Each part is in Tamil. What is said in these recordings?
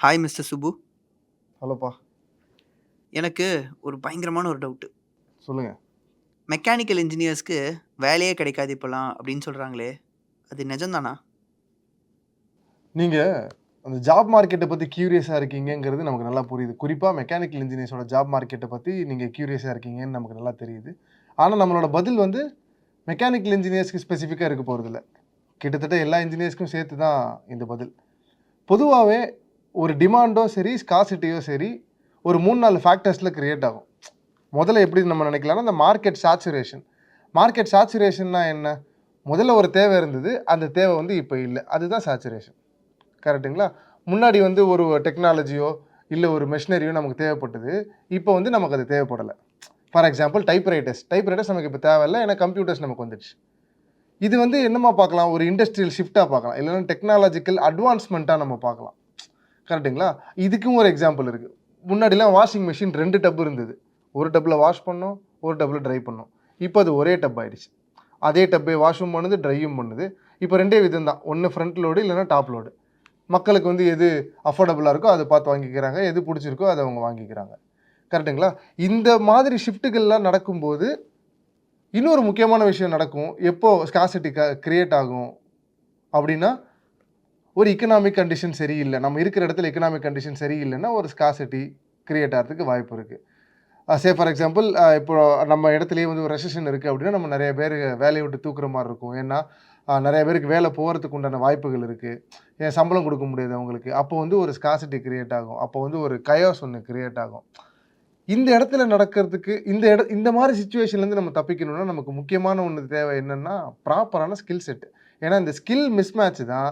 Hi mister Subbu. ஹலோப்பா. எனக்கு ஒரு பயங்கரமான ஒரு டவுட்டு. சொல்லுங்க. மெக்கானிக்கல் இன்ஜினியர்ஸ்க்கு வேலையே கிடைக்காது இப்பலாம் அப்படின்னு சொல்றாங்களே, அது நிஜம்தானா? நீங்க அந்த ஜாப் மார்க்கெட்ட பத்தி கியூரியஸா இருக்கீங்கங்கிறது நமக்கு நல்லா புரியுது. குறிப்பா மெக்கானிக்கல் இன்ஜினியர்ஸோட ஜாப் மார்க்கெட்ட பத்தி நீங்க கியூரியஸா இருக்கீங்கன்னு நமக்கு நல்லா தெரியுது. ஆனா நம்மளோட பதில் வந்து மெக்கானிக்கல் இன்ஜினியர்ஸ்க்கு ஸ்பெசிஃபிக்கா இருக்க போறதில்ல. கிட்டத்தட்ட எல்லா இன்ஜினியர்ஸ்க்கும் சேர்த்து தான் இந்த பதில். பொதுவாவே ஒரு டிமாண்டோ சரி, ஸ்கார்சிட்டியோ சரி, ஒரு 3, 4 ஃபேக்டர்ஸ்ல கிரியேட் ஆகும். முதல்ல எப்படி நம்ம நினைக்கலாம்னா, இந்த மார்க்கெட் சேச்சுரேஷன். மார்க்கெட் சேச்சுரேஷன்னா என்ன? முதல்ல ஒரு தேவை இருந்தது. அந்த தேவை வந்து இப்ப இல்ல. அதுதான் சேச்சுரேஷன். கரெக்ட்டுங்களா? முன்னாடி வந்து ஒரு டெக்னாலஜியோ, இல்ல ஒரு மெஷினரியோ நமக்கு தேவைப்பட்டது. இப்போ வந்து நமக்கு அது தேவைப்படல. For example டைப்ரைட்டர்ஸ். டைப்ரைட்டர்ஸ் நமக்கு இப்போ தேவையில்ல. ஏன்னா கம்ப்யூட்டர்ஸ் நமக்கு வந்துடுச்சு. இது வந்து என்னமா பார்க்கலாம்? ஒரு இண்டஸ்ட்ரியல் ஷிஃப்ட்டா பார்க்கலாம். இல்லன்னா டெக்னாலஜிக்கல் அட்வான்ஸ்மென்ட்டா நம்ம பார்க்கலாம். கரெக்ட்டுங்களா? இதுக்கும் ஒரு எக்ஸாம்பிள் இருக்கு. முன்னாடிலாம் வாஷிங் மெஷின் 2 டப் இருந்தது. ஒரு டப்ல வாஷ் பண்ணோம், ஒரு டப்ல ட்ரை பண்ணோம். இப்போ அது ஒரே டப் ஆயிடுச்சு. அதே டப்பே வாஷும் பண்ணுது, ட்ரையும் பண்ணுது. இப்போ 2டே விதம் தான். ஒண்ணு ஃப்ரண்ட் லோடு இல்லன்னா டாப் லோடு. மக்களுக்கு வந்து எது அஃபோர்டபுளா இருக்கோ அத பார்த்து வாங்கிக்கிறாங்க. எது புடிச்சிருக்கோ அத அவங்க வாங்கிக்கிறாங்க. கரெக்ட்டுங்களா? இந்த மாதிரி ஷிஃப்ட்டுகள்லாம் நடக்கும்போது, இன்னொரு முக்கியமான விஷயம் நடக்கும். எப்போ ஸ்கார்சிட்டி கிரியேட் ஆகும் அப்படின்னா, ஒரு எக்கனாமிக் கண்டிஷன் சரியில்ல. நம்ம இருக்கிற இடத்துல எக்கனாமிக் கண்டிஷன் சரியில்லன்னா, ஒரு ஸ்கார்சிட்டி கிரியேட் ஆகுறதுக்கு வாய்ப்பு இருக்கு. சே ஃபார் எக்ஸாம்பிள் இப்போ நம்ம இடத்திலேயே வந்து ஒரு ரெசெஷன் இருக்கு அப்படின்னா, நம்ம நெறைய பேரு வேலைய விட்டு தூக்குற மாரி இருக்கும். ஏன்னா, நெறைய பேருக்கு வேலை போறதுக்கு உண்டான வாய்ப்புகள் இருக்கு. ஏன் சம்பளம் குடுக்க முடியாது அவங்களுக்கு. அப்போ வந்து ஒரு ஸ்கார்சிட்டி கிரியேட் ஆகும். அப்போ வந்து ஒரு கயாஸ் ஒண்ணு கிரியேட் ஆகும். இந்த இடத்துல நடக்கிறதுக்கு இந்த மாரி சிச்சுவேஷன்லேருந்து நம்ம தப்பிக்கணும்னா, நமக்கு முக்கியமான ஒண்ணு தேவை என்னன்னா, ப்ராப்பரான ஸ்கில் செட். ஏன்னா, இந்த ஸ்கில் மிஸ்மேட்ச் தான்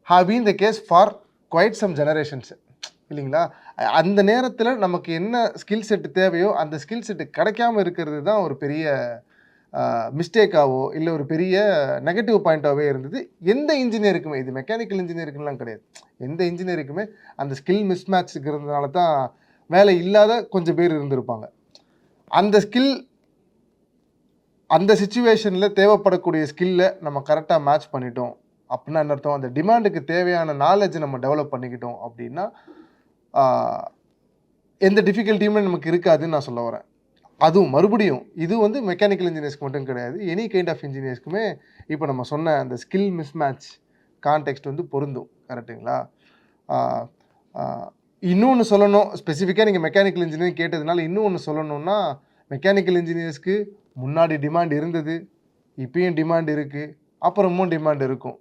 have been the case for quite some generations இல்லைங்களா? அந்த நேரத்தில நமக்கு என்ன ஸ்கில் செட் தேவையோ, அந்த ஸ்கில் செட் கிடைக்காம இருக்கிறது தான் ஒரு பெரிய மிஸ்டேக்காவோ, இல்ல ஒரு பெரிய நெகட்டிவ் பாயிண்ட்டாவே இருந்தது. எந்த இன்ஜினியருக்குமே, இது மெக்கானிக்கல் இன்ஜினியருக்குன்லாம் கிடையாது. எந்த இன்ஜினியருக்குமே அந்த ஸ்கில் மிஸ்மேட்ச் இருக்கிறதுனால தான் வேலை இல்லாத கொஞ்சம் பேர் இருந்திருப்பாங்க. அந்த ஸ்கில் அந்த சிச்சுவேஷன்ல தேவைப்படக்கூடிய ஸ்கில்ல நம்ம கரெக்ட்டா மேட்ச் பண்ணிட்டோம். அப்டின்னா என்ன அர்த்தம்? அந்த டிமாண்டுக்கு தேவையான நாலேட்ஜ் நம்ம டெவலப் பண்ணிக்கிட்டோம் அப்டின்னா, ஆ எந்த டிஃபிகல்ட்டியுமே நமக்கு இருக்காதுன்னு நான் சொல்ல வரேன். அதுவும் மறுபடியும் இது வந்து மெக்கானிக்கல் இன்ஜினியர்ஸ்க்கு மட்டும் கிடையாது. எனி கைண்ட் ஆஃப் இன்ஜினியர்ஸ்க்குமே இப்போ நம்ம சொன்ன அந்த ஸ்கில் மிஸ்மேட்ச் கான்டெக்ஸ்ட் வந்து பொருந்தும். கரெக்ட்டுங்களா? ஆ ஆ இன்னொன்னு சொல்லணும். ஸ்பெசிஃபிக்கா நீங்க மெக்கானிக்கல் இன்ஜினியரிங் கேட்டதுனால இன்னொன்னு சொல்லணும்னா, மெக்கானிக்கல் இன்ஜினியர்ஸ்க்கு முன்னாடி டிமாண்ட் இருந்தது. இப்பயும் டிமாண்ட் இருக்கு. அப்புறமும் டிமாண்ட் இருக்கும்.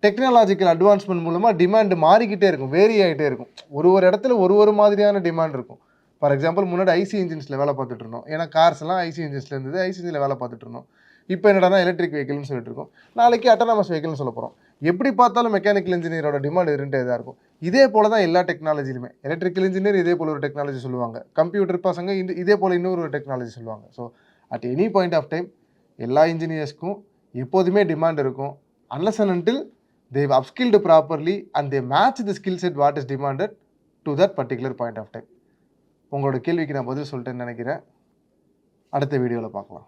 டெக்னாலஜிக்கல் அட்வான்ஸ்மென்ட் மூலமா டிமாண்ட் மாறிக்கிட்டே இருக்கும். வேரி ஆயிட்டே இருக்கும். ஒரு இடத்துல ஒரு மாதிரியான டிமாண்ட் இருக்கும். ஃபார் எக்ஸாம்பிள் முன்னாடி ஐசி இன்ஜின்ஸ்ல வேலை பார்த்துட்டு இருந்தோம். ஏன்னா கார்ஸ் எல்லாம் ஐசி இன்ஜின்ஸ்ல இருந்தது. ஐசி இன்ஜின்ல வேலை பார்த்துட்டு இருந்தோம். இப்போ என்னடான்னா எலக்ட்ரிக் வெஹிக்கிள்னு சொல்லிட்டு இருக்கோம். நாளைக்கு அட்டானமஸ் வெஹிக்கிள்னு சொல்லப் போறோம். எப்படி பார்த்தாலும் மெக்கானிக்கல் இன்ஜினியரோட டிமாண்ட் இருந்துட்டே தான் இருக்கும். இதே போல தான் எல்லா டெக்னாலஜிலுமே. எலக்ட்ரிக்கல் இன்ஜினியர் இதே போல ஒரு டெக்னாலஜி சொல்லுவாங்க. கம்ப்யூட்டர் பசங்க இதே போல இன்னொரு ஒரு டெக்னாலஜி சொல்லுவாங்க. So at any point of time எல்லா இன்ஜினியர்ஸ்க்கும் எப்போதுமே டிமாண்ட் இருக்கும். Unless and until they've upskilled properly and they match the skill set what is demanded to that particular point of time. உங்களோட கேள்விக்கு நான் பதில் சொல்லிட்டேன்னு நினைக்கிறேன். அடுத்த வீடியோல பார்க்கலாம்.